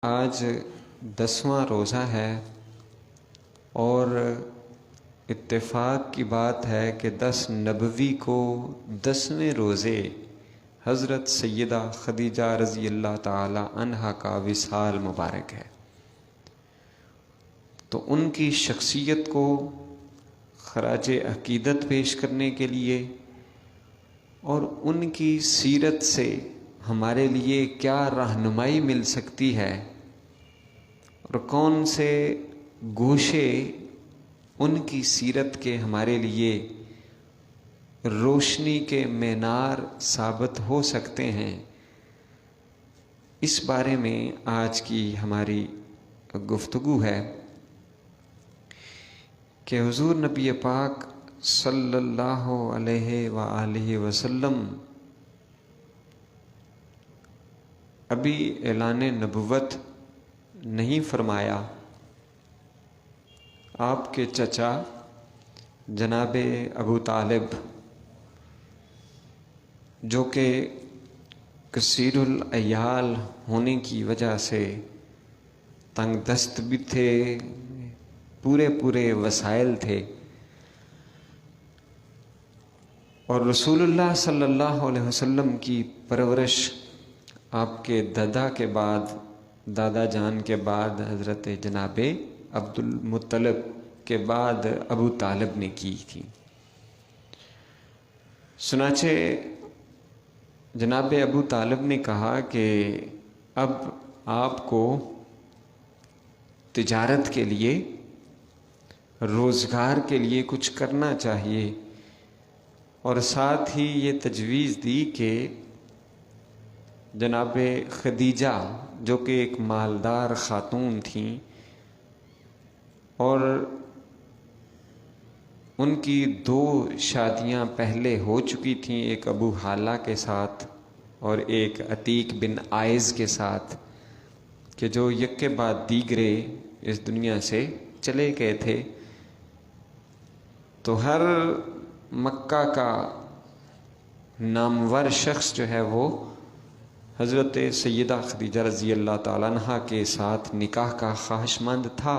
آج 10واں روزہ ہے اور اتفاق کی بات ہے کہ 10 نبوی کو 10ویں روزے حضرت سیدہ خدیجہ رضی اللہ تعالی عنہا کا وصال مبارک ہے۔ تو ان کی شخصیت کو خراج عقیدت پیش کرنے کے لیے اور ان کی سیرت سے ہمارے لیے کیا رہنمائی مل سکتی ہے اور کون سے گوشے ان کی سیرت کے ہمارے لیے روشنی کے مینار ثابت ہو سکتے ہیں، اس بارے میں آج کی ہماری گفتگو ہے کہ حضور نبی پاک صلی اللہ علیہ وآلہ وسلم ابھی اعلان نبوت نہیں فرمایا، آپ کے چچا جناب ابو طالب جو کہ کثیر العیال ہونے کی وجہ سے تنگ دست بھی تھے، پورے وسائل تھے، اور رسول اللہ صلی اللہ علیہ وسلم کی پرورش آپ کے دادا جان کے بعد حضرت جناب عبد المطلب کے بعد ابو طالب نے کی تھی۔ چنانچہ جناب ابو طالب نے کہا کہ اب آپ کو تجارت کے لیے، روزگار کے لیے کچھ کرنا چاہیے، اور ساتھ ہی یہ تجویز دی کہ جناب خدیجہ جو کہ ایک مالدار خاتون تھیں اور ان کی 2 شادیاں پہلے ہو چکی تھیں، ایک ابو حالہ کے ساتھ اور ایک عتیق بن عائز کے ساتھ، کہ جو یک کے بعد دیگرے اس دنیا سے چلے گئے تھے، تو ہر مکہ کا نامور شخص جو ہے وہ حضرت سیدہ خدیجہ رضی اللہ تعالیٰ عنہا کے ساتھ نکاح کا خواہش مند تھا۔